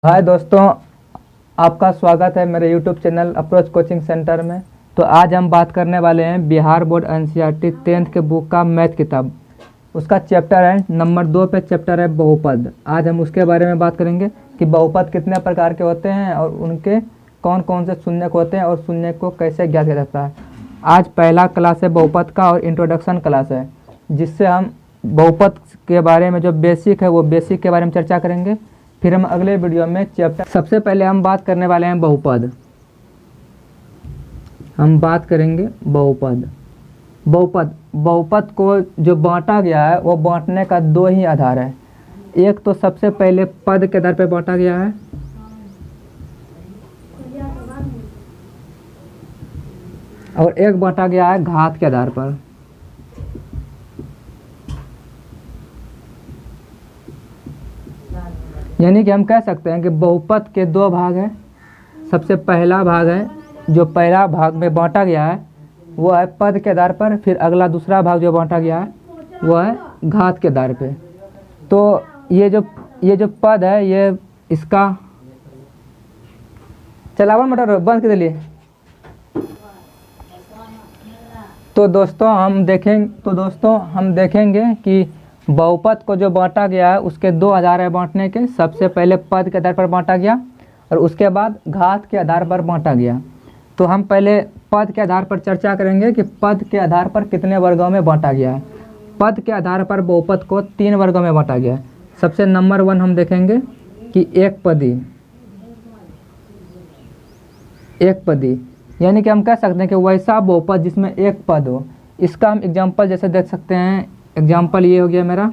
हाय दोस्तों, आपका स्वागत है मेरे YouTube channel approach coaching centre में। तो आज हम बात करने वाले हैं बिहार बोर्ड एनसीईआरटी 10th के बुक का मैथ किताब। उसका चैप्टर है नंबर 2 पे, चैप्टर है बहुपद। आज हम उसके बारे में बात करेंगे कि बहुपद कितने प्रकार के होते हैं और उनके कौन कौन से शून्यक होते हैं और शून्यक को कैसे ज्ञात किया जाता है। आज पहला क्लास है बहुपद का और इंट्रोडक्शन क्लास है, जिससे हम बहुपद के बारे में जो बेसिक है वो बेसिक के बारे में चर्चा करेंगे। फिर हम अगले वीडियो में चैप्टर, सबसे पहले हम बात करने वाले हैं बहुपद। हम बात करेंगे बहुपद। बहुपद बहुपद को जो बांटा गया है वो बांटने का दो ही आधार है। एक तो सबसे पहले पद के आधार पर बांटा गया है, और एक बांटा गया है घात के आधार पर। यानी कि हम कह सकते हैं कि बहुपद के दो भाग हैं। सबसे पहला भाग है, जो पहला भाग में बांटा गया है वो है पद के आधार पर। फिर अगला दूसरा भाग जो बांटा गया है वो है घात के आधार पे। तो ये जो पद है, ये इसका चलावन मोटर बंद कर दिए। तो दोस्तों हम देखेंगे कि बहुपद को जो बांटा गया है उसके दो आधार है बांटने के। सबसे पहले पद के आधार पर बांटा गया और उसके बाद घात के आधार पर बांटा गया। तो हम पहले पद के आधार पर चर्चा करेंगे कि पद के आधार पर कितने वर्गों में बांटा गया है। पद के आधार पर बहुपद को 3 वर्गों में बांटा गया है। सबसे नंबर 1 हम देखेंगे कि एक पदी, यानी कि हम कह सकते हैं कि वैसा बहुपद जिसमें एक पद हो। इसका हम एग्जाम्पल जैसे देख सकते हैं। एग्जाम्पल ये हो गया मेरा,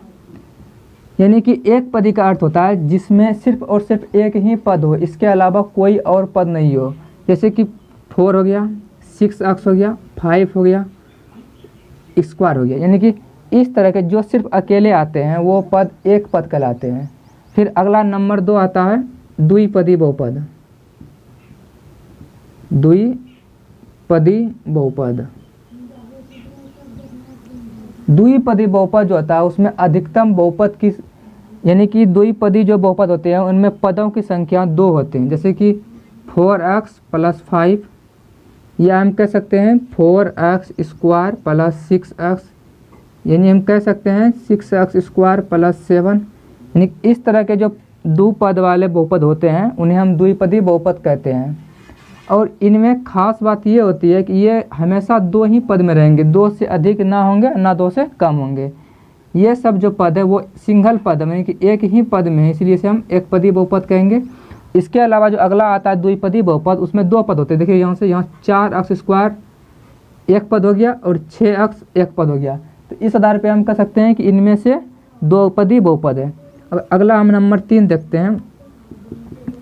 यानी कि एक पदी का अर्थ होता है जिसमें सिर्फ और सिर्फ एक ही पद हो, इसके अलावा कोई और पद नहीं हो। जैसे कि 4 हो गया, 6x हो गया, 5 हो गया, स्क्वायर हो गया। यानी कि इस तरह के जो सिर्फ अकेले आते हैं वो पद एक पद कहलाते हैं। फिर अगला नंबर 2 आता है द्विपदी बहुपद। द्विपदी बहुपद जो होता है उसमें अधिकतम बहुपद की, यानी कि द्विपदी जो बहुपद होते हैं उनमें पदों की संख्या 2 होते हैं। जैसे कि 4x + 5, या हम कह सकते हैं 4x² + 6x, यानी हम कह सकते हैं 6x² + 7। यानी इस तरह के जो दो पद वाले बहुपद होते हैं उन्हें हम द्विपदी बहुपद कहते हैं। और इनमें खास बात ये होती है कि ये हमेशा 2 ही पद में रहेंगे, 2 से अधिक ना होंगे ना 2 से कम होंगे। ये सब जो पद है वो सिंगल पद में, कि एक ही पद में है, इसलिए इसे हम एक पदी बहुपद कहेंगे। इसके अलावा जो अगला आता है द्विपदी बहुपद, उसमें 2 पद होते हैं। देखिए यहाँ 4x² एक पद हो गया और 6x एक पद हो गया। तो इस आधार पर हम कह सकते हैं कि इनमें से 2 पदी बहुपद है। अब अगला हम नंबर 3 देखते हैं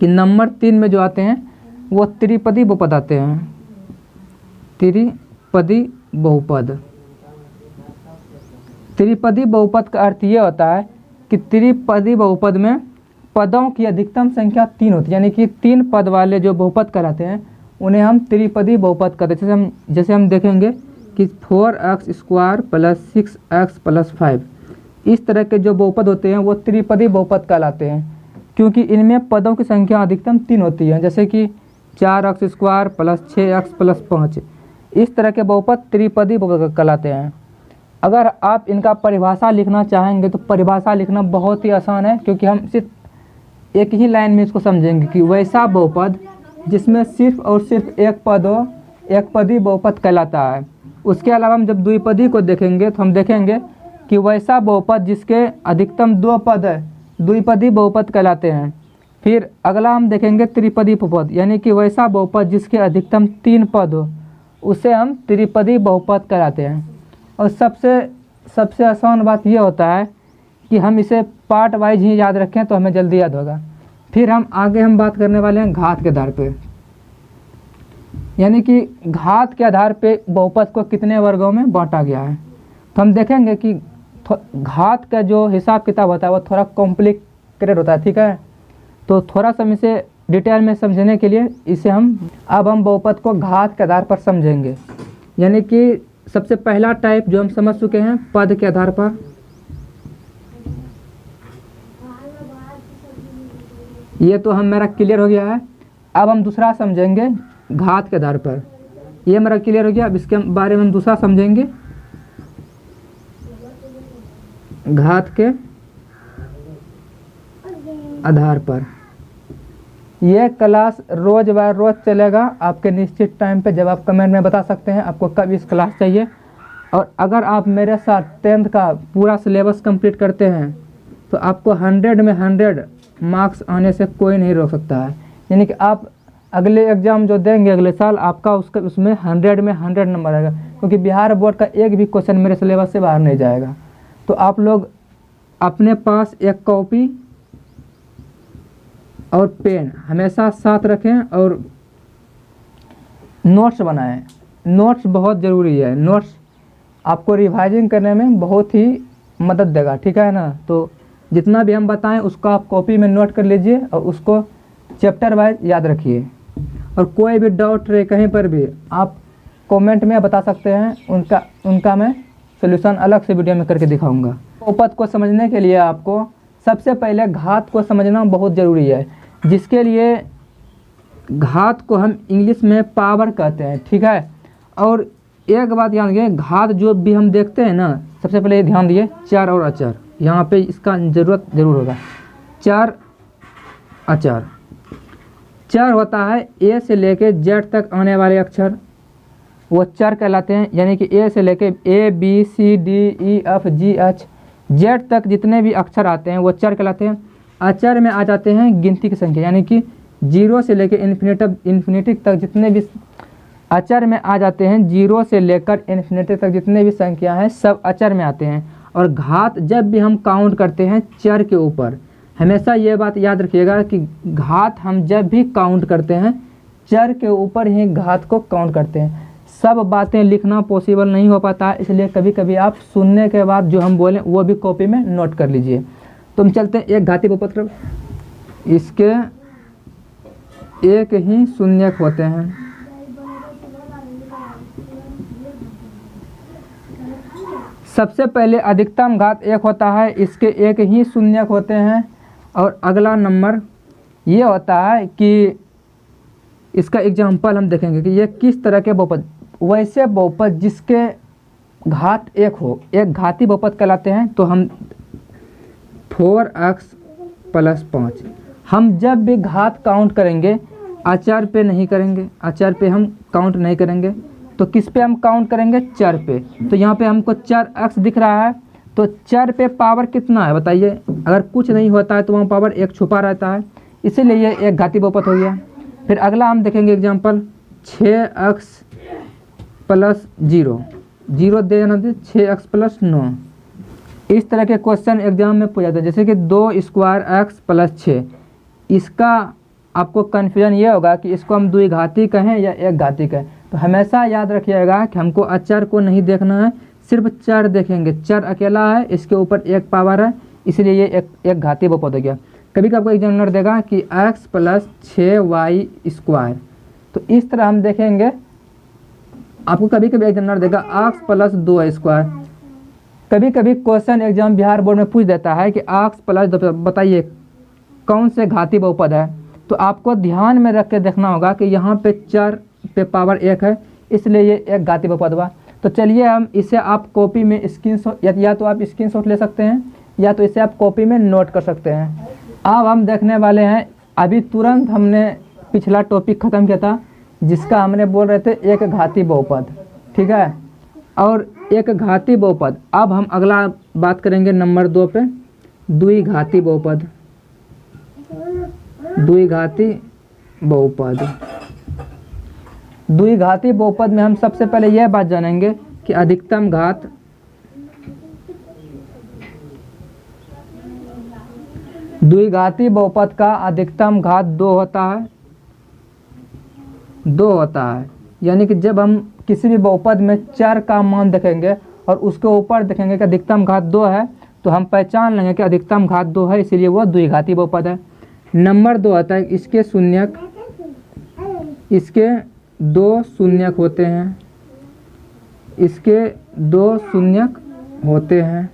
कि नंबर 3 में जो आते हैं वो त्रिपदी बहुपद आते हैं। त्रिपदी बहुपद का अर्थ ये होता है कि त्रिपदी बहुपद में पदों की अधिकतम संख्या 3 होती है। यानी कि 3 पद वाले जो बहुपद कहलाते हैं उन्हें हम त्रिपदी बहुपद कहते हैं। जैसे हम देखेंगे कि 4x² + 6x + 5, इस तरह के जो बहुपद होते हैं वो त्रिपदी बहुपद कहलाते हैं, क्योंकि इनमें पदों की संख्या अधिकतम 3 होती है। जैसे कि 4x² + 6x + 5, इस तरह के बहुपद त्रिपदी बहुपद कहलाते हैं। अगर आप इनका परिभाषा लिखना चाहेंगे तो परिभाषा लिखना बहुत ही आसान है, क्योंकि हम सिर्फ एक ही लाइन में इसको समझेंगे कि वैसा बहुपद जिसमें सिर्फ और सिर्फ एक पद हो, एक पदी बहुपद कहलाता है। उसके अलावा हम जब द्विपदी को देखेंगे तो हम देखेंगे कि वैसा बहुपद जिसके अधिकतम 2 पद है, द्विपदी बहुपद कहलाते हैं। फिर अगला हम देखेंगे त्रिपदी बहुपद, यानी कि वैसा बहुपद जिसके अधिकतम 3 पद हो, उसे हम त्रिपदी बहुपद कहलाते हैं। और सबसे आसान बात यह होता है कि हम इसे पार्ट वाइज ही याद रखें तो हमें जल्दी याद होगा। फिर हम बात करने वाले हैं घात के आधार पे, यानी कि घात के आधार पे बहुपद को कितने वर्गों में बांटा गया है। तो हम देखेंगे कि घात का जो हिसाब किताब होता है वो थोड़ा कॉम्प्लिकेटेड होता है, ठीक है। तो थोड़ा सा इसे डिटेल में समझने के लिए हम बहुपद को घात के आधार पर समझेंगे। यानी कि सबसे पहला टाइप जो हम समझ चुके हैं पद के आधार पर, ये तो हम मेरा क्लियर हो गया है। अब हम दूसरा समझेंगे घात के आधार पर। ये मेरा क्लियर हो गया। अब इसके बारे में हम दूसरा समझेंगे घात के आधार पर। ये क्लास रोज बार रोज चलेगा आपके निश्चित टाइम पे, जब आप कमेंट में बता सकते हैं आपको कब इस क्लास चाहिए। और अगर आप मेरे साथ 10th का पूरा सिलेबस कंप्लीट करते हैं तो आपको 100 में 100 मार्क्स आने से कोई नहीं रोक सकता है। यानी कि आप अगले एग्ज़ाम जो देंगे अगले साल, आपका उसमें 100 में 100 नंबर आएगा, क्योंकि बिहार बोर्ड का एक भी क्वेश्चन मेरे सिलेबस से बाहर नहीं जाएगा। तो आप लोग अपने पास एक कॉपी और पेन हमेशा साथ रखें और नोट्स बनाएं। नोट्स बहुत ज़रूरी है। नोट्स आपको रिवाइजिंग करने में बहुत ही मदद देगा, ठीक है ना। तो जितना भी हम बताएं उसको आप कॉपी में नोट कर लीजिए और उसको चैप्टर वाइज याद रखिए। और कोई भी डाउट रहे कहीं पर भी आप कमेंट में बता सकते हैं, उनका मैं सॉल्यूशन अलग से वीडियो में करके दिखाऊंगा। बहुपद को समझने के लिए आपको सबसे पहले घात को समझना बहुत ज़रूरी है, जिसके लिए घात को हम इंग्लिश में पावर कहते हैं, ठीक है। और एक बात याद रखिए, घात जो भी हम देखते हैं ना, सबसे पहले ध्यान दिए चर और अचर, यहाँ पे इसका ज़रूरत ज़रूर होगा। चर अचर, चर होता है ए से लेके जेड तक आने वाले अक्षर, वो चर कहलाते हैं। यानी कि ए से लेके A B C D E F G H Z तक जितने भी अक्षर आते हैं वो चर कहलाते हैं। अचर में आ जाते हैं गिनती की संख्या, यानी कि 0 से लेकर इन्फिनिटी तक जितने भी अचर में आ जाते हैं, 0 से लेकर इन्फिनिटी तक जितने भी संख्या हैं सब अचर में आते हैं। और घात जब भी हम काउंट करते हैं चर के ऊपर, हमेशा ये बात याद रखिएगा कि घात हम जब भी काउंट करते हैं चर के ऊपर ही घात को काउंट करते हैं। सब बातें लिखना पॉसिबल नहीं हो पाता है, इसलिए कभी कभी आप सुनने के बाद जो हम बोलें वो भी कॉपी में नोट कर लीजिए। तो हम चलते हैं एक घाती बहुपद पर। इसके एक ही शून्यक होते हैं। सबसे पहले अधिकतम घात 1 होता है, इसके एक ही शून्यक होते हैं। और अगला नंबर ये होता है कि इसका एग्जाम्पल हम देखेंगे कि ये किस तरह के बहुपद, वैसे बहुपद जिसके घात 1 हो, एक घाती बहुपद कहलाते हैं। तो हम 4x + 5, हम जब भी घात काउंट करेंगे अचर पे नहीं करेंगे, अचर पे हम काउंट नहीं करेंगे, तो किस पे हम काउंट करेंगे, चर पे। तो यहाँ पे हमको 4x दिख रहा है, तो चर पे पावर कितना है बताइए। अगर कुछ नहीं होता है तो वहाँ पावर 1 छुपा रहता है, इसीलिए ये एक घाती बहुपद हो गया। फिर अगला हम देखेंगे एग्जाम्पल 6x + 0, 0 दे देना, 6x + 9। इस तरह के क्वेश्चन एग्जाम में पूछा जाता है, जैसे कि 2x² + 6। इसका आपको कन्फ्यूजन ये होगा कि इसको हम द्विघाती कहें या एक घाती कहें। तो हमेशा याद रखिएगा कि हमको अचर को नहीं देखना है, सिर्फ चर देखेंगे। चर अकेला है, इसके ऊपर 1 पावर है, इसलिए ये एक घाती बहुपद हो गया। कभी कभी आपको एग्जामिनर देगा कि x + 6y², तो इस तरह हम देखेंगे। आपको कभी कभी एग्जामिनर देगा x + 2y²। कभी कभी क्वेश्चन एग्जाम बिहार बोर्ड में पूछ देता है कि x + 2, बताइए कौन से घाती बहुपद है। तो आपको ध्यान में रख के देखना होगा कि यहाँ पे चर पे पावर 1 है, इसलिए ये एक घाती बहुपद हुआ। तो चलिए हम इसे आप कॉपी में स्क्रीनशॉट, या तो आप स्क्रीनशॉट ले सकते हैं या तो इसे आप कॉपी में नोट कर सकते हैं। अब हम देखने वाले हैं, अभी तुरंत हमने पिछला टॉपिक ख़त्म किया था जिसका हमने बोल रहे थे एक घाती बहुपद, ठीक है, और एक घाती बहुपद। अब हम अगला बात करेंगे नंबर 2 पे, द्विघाती बहुपद। द्विघाती बहुपद, द्विघाती बहुपद में हम सबसे पहले यह बात जानेंगे कि अधिकतम घात द्विघाती बहुपद का अधिकतम घात 2 होता है, 2 होता है। यानी कि जब हम किसी भी बहुपद में चर का मान देखेंगे और उसके ऊपर देखेंगे कि अधिकतम घात 2 है, तो हम पहचान लेंगे कि अधिकतम घात 2 है, इसीलिए वो द्विघाती बहुपद है। नंबर 2 आता है इसके शून्यक, इसके 2 शून्यक होते हैं, इसके 2 शून्यक होते हैं।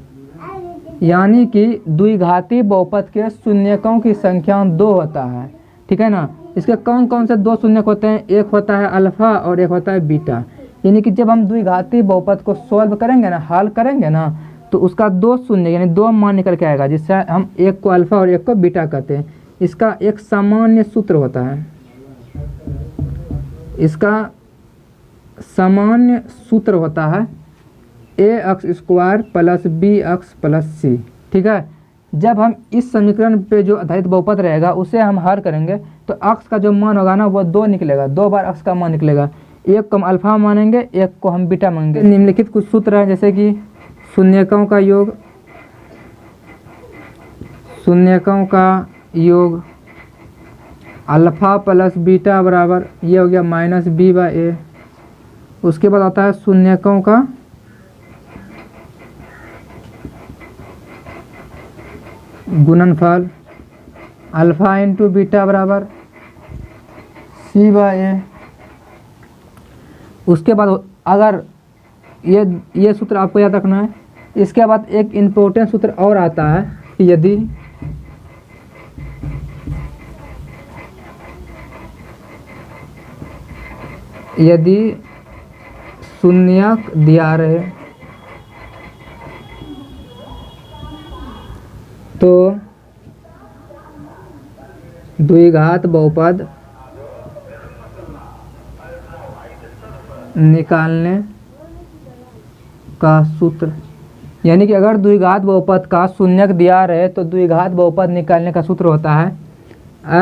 यानी कि द्विघाती बहुपद के शून्यकों की संख्या 2 होता है, ठीक है ना। इसके कौन कौन से 2 शून्यक होते हैं, एक होता है अल्फा और एक होता है बीटा। यानी कि जब हम द्विघाती बहुपद को सॉल्व करेंगे ना, हल करेंगे ना, तो उसका 2 शून्य यानी 2 मान निकल के आएगा, जिससे हम एक को अल्फा और एक को बीटा कहते हैं। इसका एक सामान्य सूत्र होता है, इसका सामान्य सूत्र होता है ax² plus bx plus c, ठीक है। जब हम इस समीकरण पे जो आधारित बहुपद रहेगा उसे हम हल करेंगे तो x का जो मान होगा ना वो 2 निकलेगा, 2 बार x का मान निकलेगा। एक को हम अल्फा मानेंगे, एक को हम बीटा मानेंगे। निम्नलिखित कुछ सूत्र है, जैसे कि शून्यकों का योग, शून्यकों का योग अल्फा प्लस बीटा बराबर ये हो गया -b/a। उसके बाद आता है शून्यकों का गुणनफल अल्फा इंटू बीटा बराबर c/a। उसके बाद अगर ये सूत्र आपको याद रखना है। इसके बाद एक इम्पोर्टेंट सूत्र और आता है कि यदि शून्यक दिया रहे तो द्विघात बहुपद निकालने का सूत्र, यानी कि अगर द्विघात बहुपद का शून्यक दिया रहे तो द्विघात बहुपद निकालने का सूत्र होता है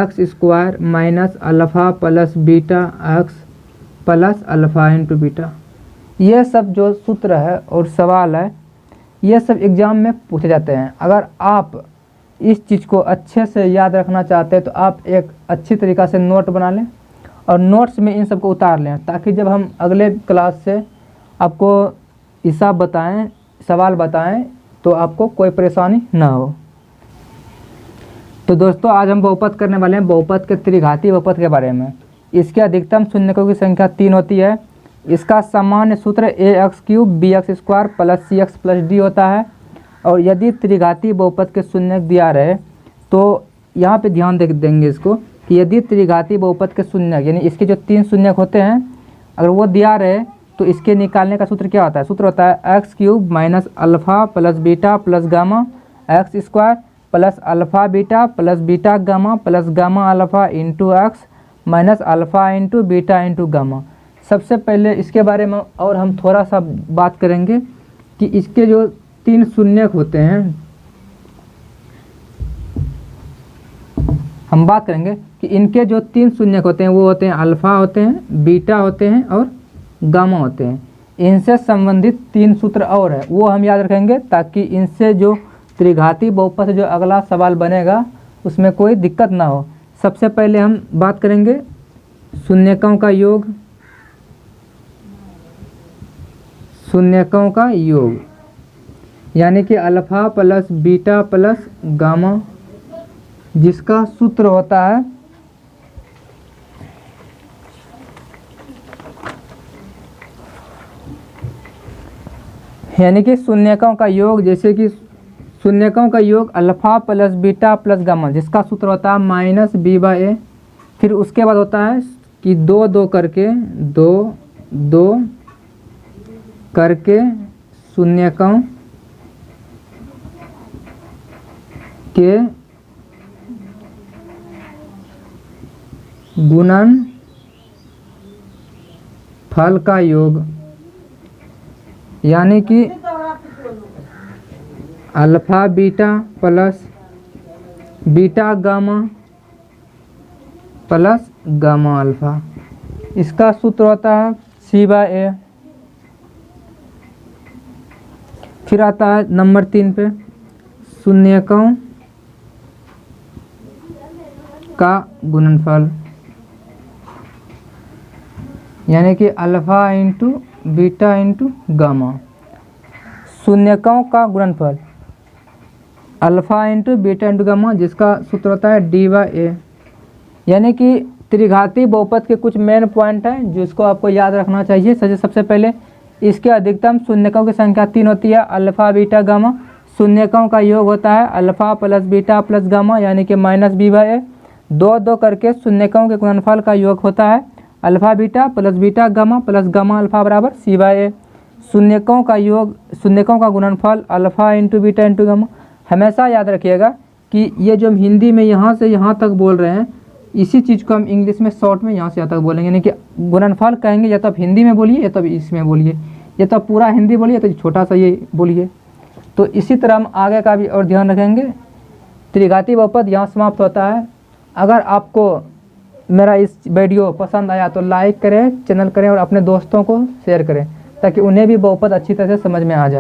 x² minus alpha plus beta x plus alpha into beta. ये सब जो सूत्र है और सवाल है ये सब एग्ज़ाम में पूछे जाते हैं। अगर आप इस चीज़ को अच्छे से याद रखना चाहते हैं तो आप एक अच्छी तरीक़ा से नोट बना लें और नोट्स में इन सब को उतार लें, ताकि जब हम अगले क्लास से आपको हिसाब बताएं, सवाल बताएं, तो आपको कोई परेशानी ना हो। तो दोस्तों आज हम बहुपद करने वाले हैं बहुपद के त्रिघाती बहुपद के बारे में। इसके अधिकतम शून्यकों की संख्या 3 होती है। इसका सामान्य सूत्र ax³ bx² plus cx plus d होता है। और यदि त्रिघाती बहुपद के शून्यक दिया रहे तो यहाँ पे ध्यान देंगे इसको कि यदि त्रिघाती बहुपद के शून्यक यानी इसके जो 3 शून्यक होते हैं अगर वो दिया रहे तो इसके निकालने का सूत्र क्या होता है। सूत्र होता है x³ minus alpha plus beta plus gamma x² plus alpha beta plus beta gamma plus gamma alpha into x minus alpha into beta into gamma. सबसे पहले इसके बारे में और हम थोड़ा सा बात करेंगे कि इसके जो 3 शून्यक होते हैं, हम बात करेंगे कि इनके जो 3 शून्यक होते हैं वो होते हैं अल्फ़ा होते हैं, बीटा होते हैं और गामा होते हैं। इनसे संबंधित 3 सूत्र और है वो हम याद रखेंगे, ताकि इनसे जो त्रिघाती बहुपद से जो अगला सवाल बनेगा उसमें कोई दिक्कत ना हो। सबसे पहले हम बात करेंगे शून्यकों का योग, शून्यकों का योग यानी कि alpha plus beta plus gamma, जिसका सूत्र होता है यानी कि शून्यकों का योग, जैसे कि शून्यकों का योग alpha plus beta plus gamma, जिसका सूत्र होता है -b/a। फिर उसके बाद होता है कि 2 करके शून्यकों के गुणनफल का योग, यानी कि alpha beta plus beta gamma plus gamma alpha, इसका सूत्र होता है c/a। फिर आता है नंबर 3 पे शून्यकों का गुणनफल, यानी कि alpha into beta into gamma. शून्यकों का गुणनफल alpha into beta into gamma, जिसका सूत्र होता है d/a। यानी कि त्रिघाती बहुपद के कुछ मेन पॉइंट हैं जिसको आपको याद रखना चाहिए। सबसे पहले इसके अधिकतम शून्यकों की संख्या 3 होती है, अल्फ़ा बीटा गामा। शून्यकों का योग होता है alpha plus beta plus gamma यानी कि -b/a। 2 करके शून्यकों के गुणनफल का योग होता है alpha beta plus beta gamma plus gamma alpha बराबर c/a। शून्यकों का योग, शून्यकों का गुणनफल alpha into beta into gamma. हमेशा याद रखिएगा कि ये जो हम हिंदी में यहाँ से यहाँ तक बोल रहे हैं, इसी चीज़ को हम इंग्लिश में शॉर्ट में यहाँ से यहाँ तक बोलेंगे, यानी कि गुणनफल कहेंगे या तो आप हिंदी में बोलिए या तो इसमें बोलिए, या तो पूरा हिंदी बोलिए या तो छोटा सा ये बोलिए। तो इसी तरह हम आगे का भी और ध्यान रखेंगे। त्रिघाती बहुपद यहाँ समाप्त होता है। अगर आपको मेरा इस वीडियो पसंद आया तो लाइक करें, चैनल करें और अपने दोस्तों को शेयर करें ताकि उन्हें भी बहुपद अच्छी तरह से समझ में आ जाए।